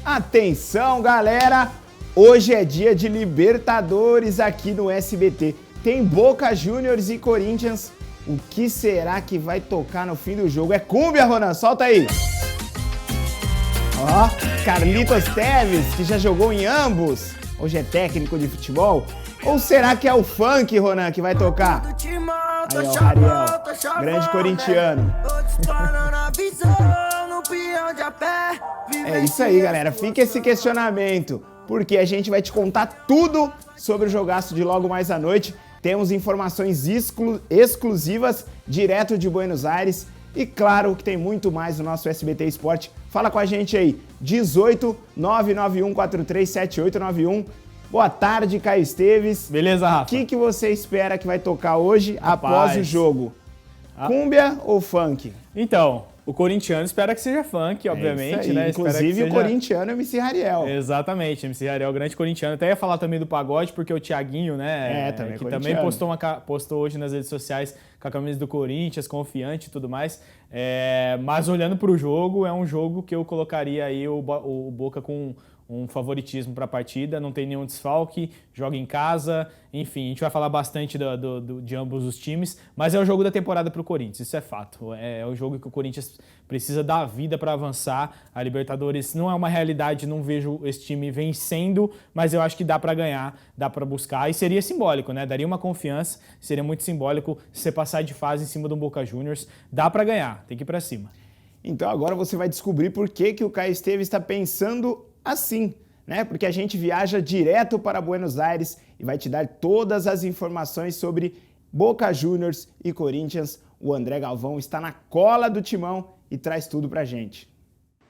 Atenção, galera! Hoje é dia de Libertadores aqui no SBT. Tem Boca Juniors e Corinthians. O que será que vai tocar no fim do jogo? É cúmbia, Ronan? Solta aí! Ó, Carlitos Teves, que já jogou em ambos. Hoje é técnico de futebol. Ou será que é o funk, Ronan, que vai tocar? Aí, ó, Ariel, grande corintiano. É isso aí, galera. Fica esse questionamento, porque a gente vai te contar tudo sobre o jogaço de logo mais à noite. Temos informações exclusivas direto de Buenos Aires e claro que tem muito mais no nosso SBT Esporte. Fala com a gente aí, 18 991 43 7891. Boa tarde, Caio Esteves. Beleza, Rafa? O que você espera que vai tocar hoje após o jogo? Cúmbia ou funk? Então, o corintiano espera que seja funk, obviamente, né? Inclusive o corintiano é MC Ariel. Exatamente, MC Ariel, grande corintiano. Até ia falar também do pagode, porque o Thiaguinho, né? Também que também postou hoje nas redes sociais com a camisa do Corinthians, confiante e tudo mais. Mas olhando para o jogo, é um jogo que eu colocaria aí o Boca com um favoritismo para a partida, não tem nenhum desfalque, joga em casa, enfim, a gente vai falar bastante de ambos os times, mas é o jogo da temporada para o Corinthians, isso é fato. É o jogo que o Corinthians precisa dar vida para avançar. A Libertadores não é uma realidade, não vejo esse time vencendo, mas eu acho que dá para ganhar, dá para buscar, e seria simbólico, né? Daria uma confiança, seria muito simbólico se você passar de fase em cima do Boca Juniors. Dá para ganhar, tem que ir para cima. Então agora você vai descobrir por que o Caio Esteves está pensando assim, né? Porque a gente viaja direto para Buenos Aires e vai te dar todas as informações sobre Boca Juniors e Corinthians. O André Galvão está na cola do timão e traz tudo pra gente.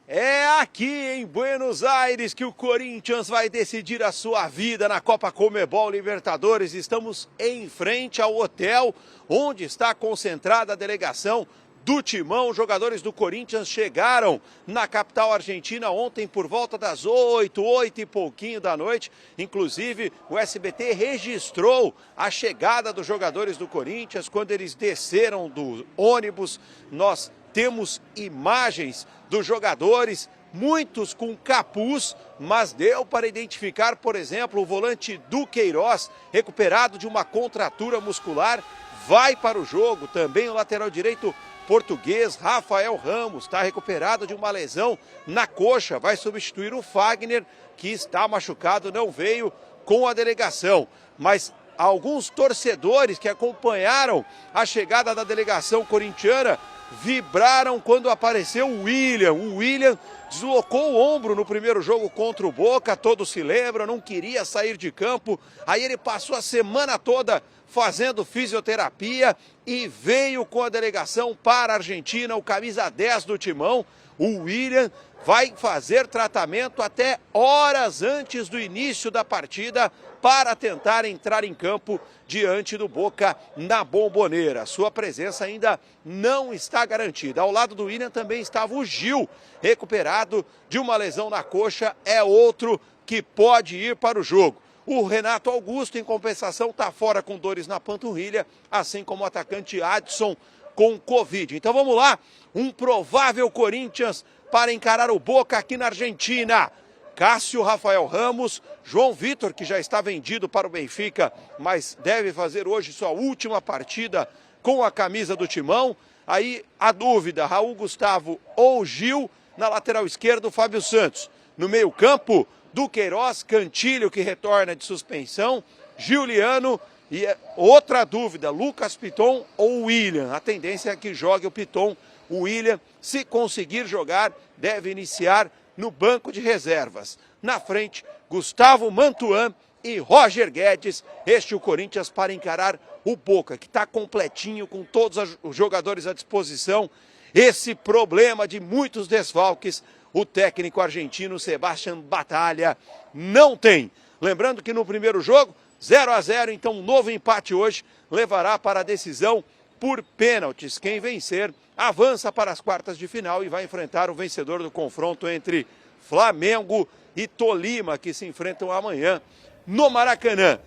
É aqui em Buenos Aires que o Corinthians vai decidir a sua vida na Copa Conmebol Libertadores. Estamos em frente ao hotel onde está concentrada a delegação do Timão. Os jogadores do Corinthians chegaram na capital argentina ontem por volta das 8 e pouquinho da noite. Inclusive, o SBT registrou a chegada dos jogadores do Corinthians quando eles desceram do ônibus. Nós temos imagens dos jogadores, muitos com capuz, mas deu para identificar, por exemplo, o volante Duqueiroz, recuperado de uma contratura muscular, vai para o jogo. Também o lateral direito português Rafael Ramos está recuperado de uma lesão na coxa, vai substituir o Fagner, que está machucado, não veio com a delegação. Mas alguns torcedores que acompanharam a chegada da delegação corintiana vibraram quando apareceu o William. O William deslocou o ombro no primeiro jogo contra o Boca, todos se lembram, não queria sair de campo. Aí ele passou a semana toda fazendo fisioterapia e veio com a delegação para a Argentina, o camisa 10 do Timão. O William vai fazer tratamento até horas antes do início da partida para tentar entrar em campo diante do Boca na Bombonera. Sua presença ainda não está garantida. Ao lado do William também estava o Gil, recuperado de uma lesão na coxa, é outro que pode ir para o jogo. O Renato Augusto, em compensação, está fora com dores na panturrilha, assim como o atacante Adson com Covid. Então vamos lá, um provável Corinthians para encarar o Boca aqui na Argentina. Cássio, Rafael Ramos, João Vitor, que já está vendido para o Benfica, mas deve fazer hoje sua última partida com a camisa do Timão. Aí a dúvida, Raul Gustavo ou Gil. Na lateral esquerda, Fábio Santos. No meio campo, Duqueiroz, Cantilho, que retorna de suspensão, Giuliano e outra dúvida, Lucas Piton ou William. A tendência é que jogue o Piton. O William, se conseguir jogar, deve iniciar no banco de reservas. Na frente, Gustavo Mantuan e Roger Guedes. Este o Corinthians para encarar o Boca, que está completinho, com todos os jogadores à disposição. Esse problema de muitos desfalques, o técnico argentino Sebastián Batalla não tem. Lembrando que no primeiro jogo, 0-0, então um novo empate hoje levará para a decisão por pênaltis. Quem vencer avança para as quartas de final e vai enfrentar o vencedor do confronto entre Flamengo e Tolima, que se enfrentam amanhã no Maracanã.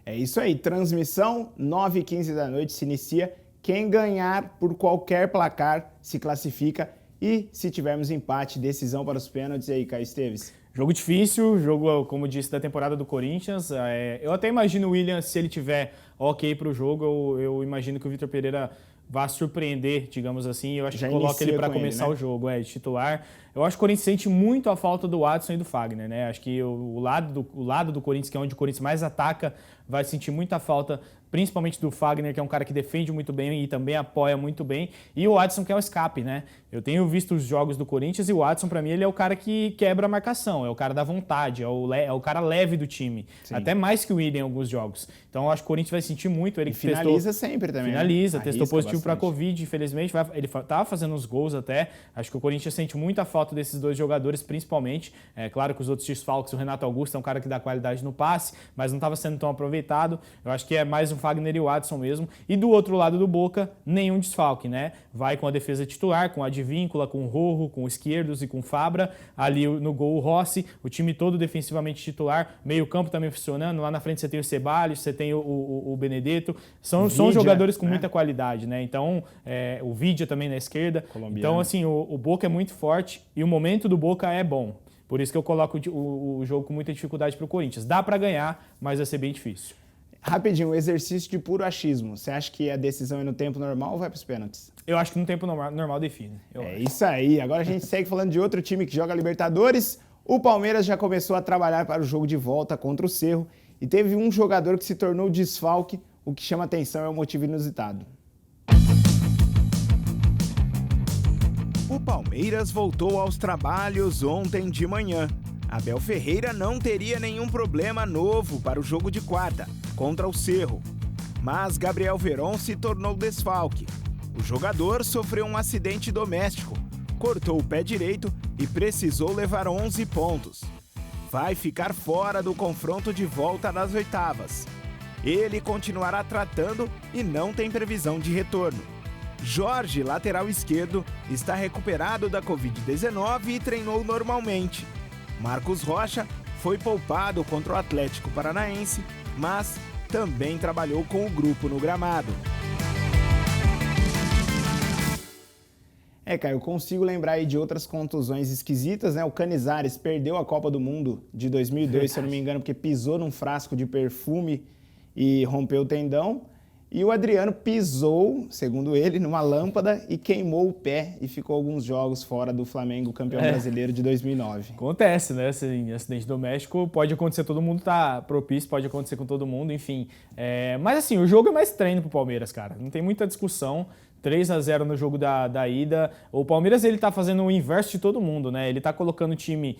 É isso aí, transmissão 9h15 da noite se inicia. Quem ganhar por qualquer placar se classifica. E se tivermos empate, decisão para os pênaltis, e aí, Caio Esteves? Jogo difícil, jogo, como disse, da temporada do Corinthians. Eu até imagino o William, se ele tiver ok para o jogo, eu imagino que o Vitor Pereira vá surpreender, digamos assim. Eu acho que coloca ele para começar o jogo, de titular. Eu acho que o Corinthians sente muito a falta do Watson e do Fagner, né? Acho que o lado do Corinthians, que é onde o Corinthians mais ataca, vai sentir muita falta, principalmente do Fagner, que é um cara que defende muito bem e também apoia muito bem, e o Watson, que é o escape, né? Eu tenho visto os jogos do Corinthians e o Watson, para mim, ele é o cara que quebra a marcação, é o cara da vontade, é o cara leve do time, Sim. Até mais que o William em alguns jogos. Então, eu acho que o Corinthians vai sentir muito. Ele finaliza sempre também. Finaliza, né? Testou positivo para a Covid, infelizmente, ele estava fazendo uns gols até. Acho que o Corinthians sente muita falta desses dois jogadores, principalmente. É claro que os outros desfalques, o Renato Augusto é um cara que dá qualidade no passe, mas não estava sendo tão aproveitado. Eu acho que é mais o Fagner e o Watson mesmo. E do outro lado do Boca, nenhum desfalque, né? Vai com a defesa titular, com a Advíncula, com o Rojo, com o Esquerdos e com o Fabra. Ali no gol o Rossi, o time todo defensivamente titular, meio campo também funcionando. Lá na frente você tem o Ceballos, você tem o Benedetto. São jogadores com muita qualidade, né? Então, o Vidia também na esquerda. Colombiano. Então, assim, o Boca é muito forte e o momento do Boca é bom. Por isso que eu coloco o jogo com muita dificuldade para o Corinthians. Dá para ganhar, mas vai ser bem difícil. Rapidinho, um exercício de puro achismo. Você acha que a decisão é no tempo normal ou vai para os pênaltis? Eu acho que no tempo normal define. Isso aí. Agora a gente segue falando de outro time que joga Libertadores. O Palmeiras já começou a trabalhar para o jogo de volta contra o Cerro e teve um jogador que se tornou desfalque. O que chama atenção é o motivo inusitado. O Palmeiras voltou aos trabalhos ontem de manhã. Abel Ferreira não teria nenhum problema novo para o jogo de quarta, contra o Cerro. Mas Gabriel Veron se tornou desfalque. O jogador sofreu um acidente doméstico, cortou o pé direito e precisou levar 11 pontos. Vai ficar fora do confronto de volta das oitavas. Ele continuará tratando e não tem previsão de retorno. Jorge, lateral esquerdo, está recuperado da Covid-19 e treinou normalmente. Marcos Rocha foi poupado contra o Atlético Paranaense, mas também trabalhou com o grupo no gramado. Caio, eu consigo lembrar aí de outras contusões esquisitas, né? O Canizares perdeu a Copa do Mundo de 2002, se eu não me engano, porque pisou num frasco de perfume e rompeu o tendão. E o Adriano pisou, segundo ele, numa lâmpada e queimou o pé e ficou alguns jogos fora do Flamengo, campeão brasileiro de 2009. Acontece, né? Esse acidente doméstico pode acontecer, todo mundo tá propício, pode acontecer com todo mundo, enfim. Mas assim, o jogo é mais treino pro Palmeiras, cara. Não tem muita discussão. 3-0 no jogo da ida. O Palmeiras, ele tá fazendo o inverso de todo mundo, né? Ele tá colocando o time,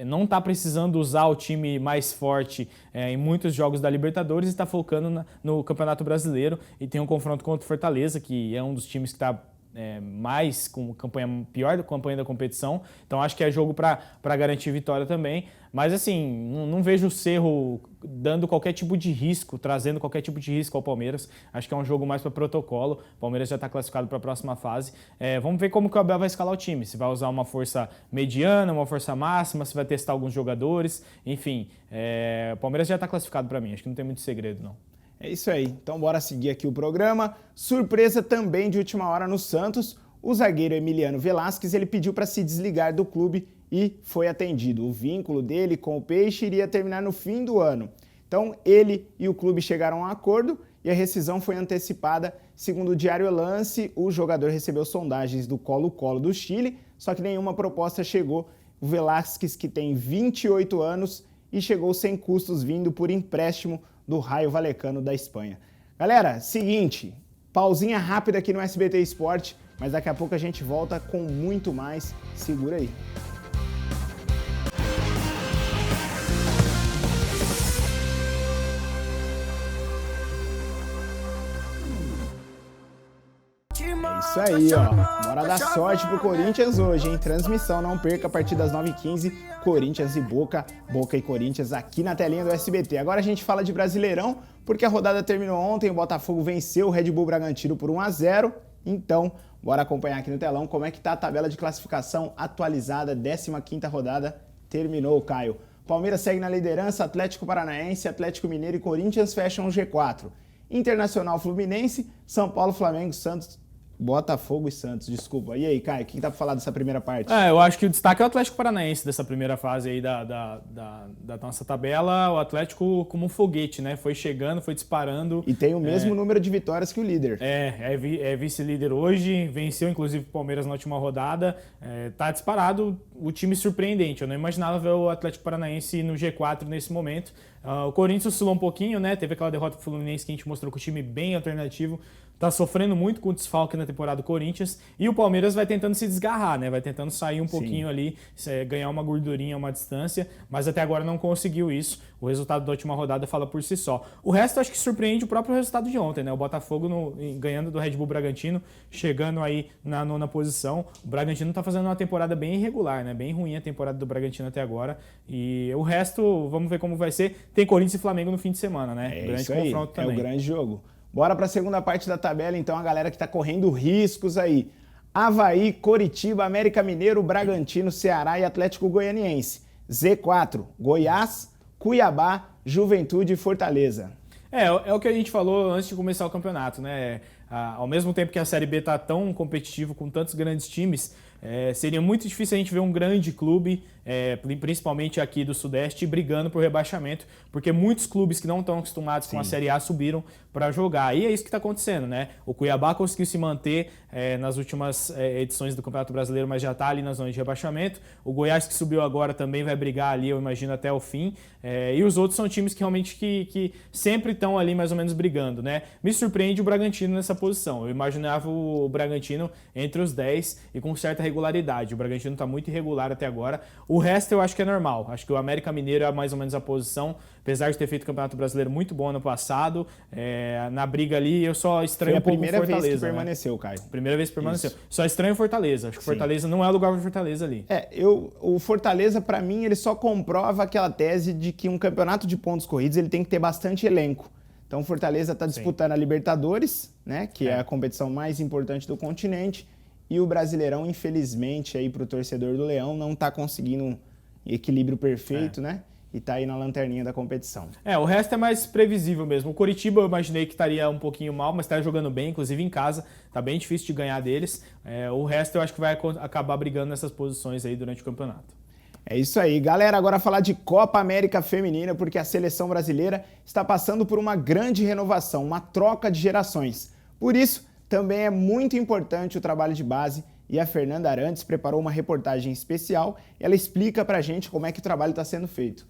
não tá precisando usar o time mais forte em muitos jogos da Libertadores e tá focando no Campeonato Brasileiro e tem um confronto contra o Fortaleza, que é um dos times que tá mais com pior campanha da competição, então acho que é jogo para garantir vitória também, mas assim, não vejo o Cerro dando qualquer tipo de risco, trazendo qualquer tipo de risco ao Palmeiras, acho que é um jogo mais para protocolo, o Palmeiras já está classificado para a próxima fase, vamos ver como que o Abel vai escalar o time, se vai usar uma força mediana, uma força máxima, se vai testar alguns jogadores, enfim, o Palmeiras já está classificado para mim, acho que não tem muito segredo não. É isso aí, então bora seguir aqui o programa. Surpresa também de última hora no Santos, o zagueiro Emiliano Velasquez, ele pediu para se desligar do clube e foi atendido. O vínculo dele com o Peixe iria terminar no fim do ano. Então ele e o clube chegaram a um acordo e a rescisão foi antecipada. Segundo o Diário Lance, o jogador recebeu sondagens do Colo-Colo do Chile, só que nenhuma proposta chegou. O Velasquez, que tem 28 anos e chegou sem custos vindo por empréstimo do Rayo Vallecano da Espanha. Galera, seguinte, pausinha rápida aqui no SBT Esporte, mas daqui a pouco a gente volta com muito mais. Segura aí. Isso aí, ó. Bora dar sorte pro Corinthians hoje, hein? Transmissão, não perca, a partir das 9h15, Corinthians e Boca, Boca e Corinthians aqui na telinha do SBT. Agora a gente fala de Brasileirão, porque a rodada terminou ontem, o Botafogo venceu o Red Bull Bragantino por 1-0. Então, bora acompanhar aqui no telão como é que tá a tabela de classificação atualizada, 15ª rodada, terminou, Caio. Palmeiras segue na liderança, Atlético Paranaense, Atlético Mineiro e Corinthians fecham o G4. Internacional, Fluminense, São Paulo, Flamengo, Santos, Botafogo e Santos, desculpa. E aí, Caio, o que dá pra falar dessa primeira parte? Eu acho que o destaque é o Atlético Paranaense dessa primeira fase aí da nossa tabela. O Atlético como um foguete, né? Foi chegando, foi disparando. E tem o mesmo número de vitórias que o líder. É vice-líder hoje, venceu inclusive o Palmeiras na última rodada. Tá disparado, o time surpreendente. Eu não imaginava ver o Atlético Paranaense no G4 nesse momento. O Corinthians oscilou um pouquinho, né? Teve aquela derrota pro Fluminense que a gente mostrou que o time bem alternativo. Tá sofrendo muito com o desfalque na temporada do Corinthians. E o Palmeiras vai tentando se desgarrar, né? Vai tentando sair um pouquinho ali, ganhar uma gordurinha, uma distância. Mas até agora não conseguiu isso. O resultado da última rodada fala por si só. O resto acho que surpreende o próprio resultado de ontem, né? O Botafogo ganhando do Red Bull Bragantino, chegando aí na 9ª posição. O Bragantino tá fazendo uma temporada bem irregular, né? Bem ruim a temporada do Bragantino até agora. E o resto, vamos ver como vai ser. Tem Corinthians e Flamengo no fim de semana, né? Grande isso aí, confronto também. É o grande jogo. Bora para a segunda parte da tabela, então, a galera que está correndo riscos aí. Avaí, Coritiba, América Mineiro, Bragantino, Ceará e Atlético Goianiense. Z4, Goiás, Cuiabá, Juventude e Fortaleza. É o que a gente falou antes de começar o campeonato, né? Ao mesmo tempo que a Série B está tão competitiva com tantos grandes times, seria muito difícil a gente ver um grande clube, principalmente aqui do Sudeste, brigando por rebaixamento, porque muitos clubes que não estão acostumados com a Série A subiram para jogar. E é isso que está acontecendo, né? O Cuiabá conseguiu se manter nas últimas edições do Campeonato Brasileiro, mas já está ali na zona de rebaixamento. O Goiás, que subiu agora, também vai brigar ali, eu imagino, até o fim. E os outros são times que realmente que sempre estão ali mais ou menos brigando, né? Me surpreende o Bragantino nessa posição. Eu imaginava o Bragantino entre os 10 e com certa regularidade. O Bragantino está muito irregular até agora. O resto eu acho que é normal. Acho que o América Mineiro é mais ou menos a posição, apesar de ter feito o Campeonato Brasileiro muito bom ano passado. Na briga ali, eu só estranho um pouco o Fortaleza. Foi a primeira vez que permaneceu, Caio. Primeira vez que permaneceu. Isso. Só estranho o Fortaleza. Acho que o Fortaleza não é o lugar para o Fortaleza ali. O Fortaleza, para mim, ele só comprova aquela tese de que um campeonato de pontos corridos ele tem que ter bastante elenco. Então o Fortaleza está disputando a Libertadores, né, que é a competição mais importante do continente, e o Brasileirão, infelizmente, aí para o torcedor do Leão, não está conseguindo um equilíbrio perfeito, né? E tá aí na lanterninha da competição. O resto é mais previsível mesmo. O Coritiba eu imaginei que estaria um pouquinho mal, mas está jogando bem, inclusive em casa. Tá bem difícil de ganhar deles. O resto eu acho que vai acabar brigando nessas posições aí durante o campeonato. É isso aí. Galera, agora falar de Copa América Feminina, porque a seleção brasileira está passando por uma grande renovação, uma troca de gerações. Por isso, também é muito importante o trabalho de base. E a Fernanda Arantes preparou uma reportagem especial e ela explica pra gente como é que o trabalho está sendo feito.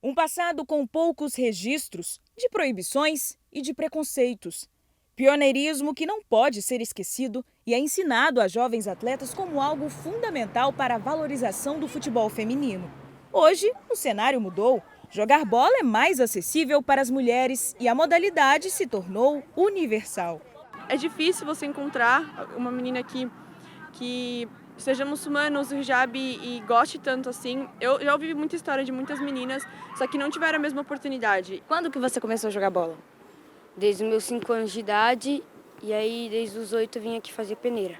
Um passado com poucos registros de proibições e de preconceitos. Pioneirismo que não pode ser esquecido e é ensinado a jovens atletas como algo fundamental para a valorização do futebol feminino. Hoje, o cenário mudou. Jogar bola é mais acessível para as mulheres e a modalidade se tornou universal. É difícil você encontrar uma menina que seja muçulmana, use hijab e goste tanto assim. Eu já ouvi muita história de muitas meninas, só que não tiveram a mesma oportunidade. Quando que você começou a jogar bola? Desde os meus 5 anos de idade, e aí desde os 8 eu vim aqui fazer peneira.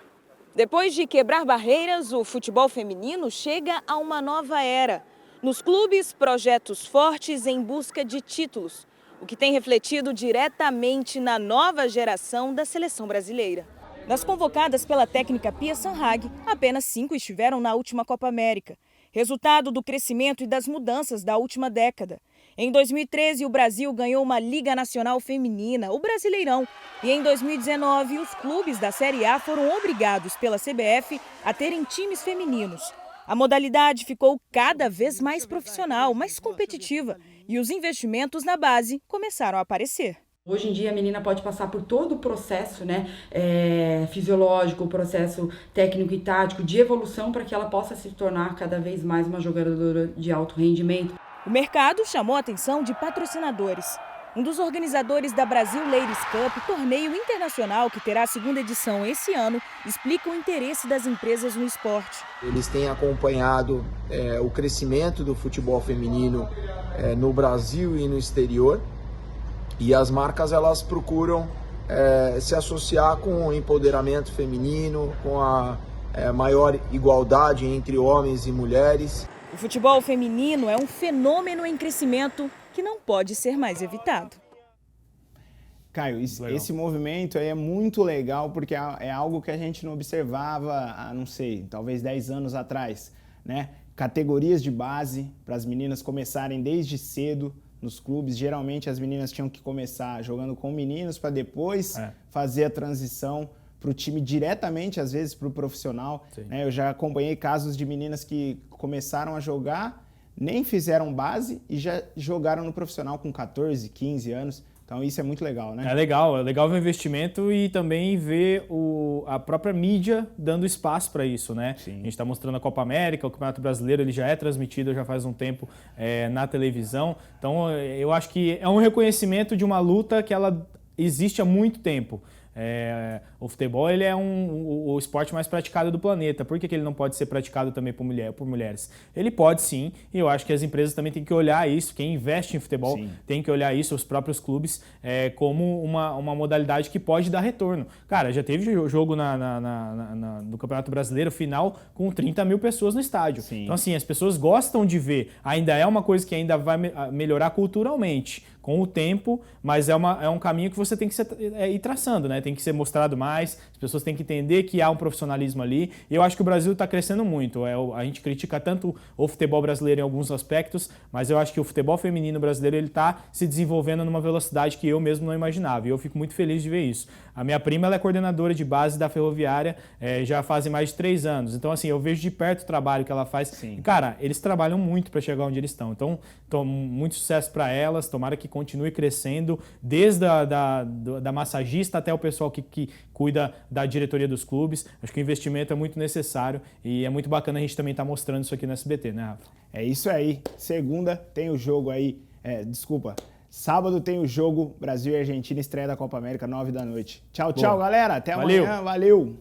Depois de quebrar barreiras, o futebol feminino chega a uma nova era. Nos clubes, projetos fortes em busca de títulos, o que tem refletido diretamente na nova geração da seleção brasileira. Das convocadas pela técnica Pia Sanhag, apenas 5 estiveram na última Copa América, resultado do crescimento e das mudanças da última década. Em 2013, o Brasil ganhou uma Liga Nacional Feminina, o Brasileirão, e em 2019, os clubes da Série A foram obrigados pela CBF a terem times femininos. A modalidade ficou cada vez mais profissional, mais competitiva, e os investimentos na base começaram a aparecer. Hoje em dia a menina pode passar por todo o processo, né, fisiológico, o processo técnico e tático de evolução para que ela possa se tornar cada vez mais uma jogadora de alto rendimento. O mercado chamou a atenção de patrocinadores. Um dos organizadores da Brasil Ladies Cup, torneio internacional que terá a 2ª edição esse ano, explica o interesse das empresas no esporte. Eles têm acompanhado o crescimento do futebol feminino no Brasil e no exterior. E as marcas elas procuram se associar com o empoderamento feminino, com a maior igualdade entre homens e mulheres. O futebol feminino é um fenômeno em crescimento que não pode ser mais evitado. Caio, esse movimento aí é muito legal porque é algo que a gente não observava há, não sei, talvez 10 anos atrás, né? Categorias de base para as meninas começarem desde cedo nos clubes. Geralmente as meninas tinham que começar jogando com meninos para depois fazer a transição para o time diretamente, às vezes, para o profissional. Né? Eu já acompanhei casos de meninas que começaram a jogar, nem fizeram base e já jogaram no profissional com 14, 15 anos. Então isso é muito legal, né? É legal ver o investimento e também ver a própria mídia dando espaço para isso, né? Sim. A gente está mostrando a Copa América, o Campeonato Brasileiro, ele já é transmitido já faz um tempo na televisão. Então eu acho que é um reconhecimento de uma luta que ela existe há muito tempo. O futebol ele é o esporte mais praticado do planeta. Por que ele não pode ser praticado também por mulheres? Ele pode sim, e eu acho que as empresas também têm que olhar isso, quem investe em futebol tem que olhar isso, os próprios clubes, como uma modalidade que pode dar retorno. Cara, já teve jogo no Campeonato Brasileiro, final, com 30 mil pessoas no estádio. Sim. Então assim, as pessoas gostam de ver, ainda é uma coisa que ainda vai melhorar culturalmente com o tempo, mas é um caminho que você tem que ir traçando, né? Tem que ser mostrado mais, as pessoas têm que entender que há um profissionalismo ali. E eu acho que o Brasil está crescendo muito. A gente critica tanto o futebol brasileiro em alguns aspectos, mas eu acho que o futebol feminino brasileiro ele está se desenvolvendo numa velocidade que eu mesmo não imaginava. E eu fico muito feliz de ver isso. A minha prima ela é coordenadora de base da Ferroviária, já fazem mais de 3 anos. Então, assim, eu vejo de perto o trabalho que ela faz. Sim. E, cara, eles trabalham muito para chegar onde eles estão. Então, muito sucesso para elas. Tomara que continue crescendo, desde da massagista até o pessoal que cuida da diretoria dos clubes. Acho que o investimento é muito necessário e é muito bacana a gente também estar mostrando isso aqui no SBT, né, Rafa? É isso aí. Segunda tem o jogo aí, sábado tem o jogo Brasil e Argentina, estreia da Copa América, 9 da noite. Tchau, galera. Até amanhã. Valeu.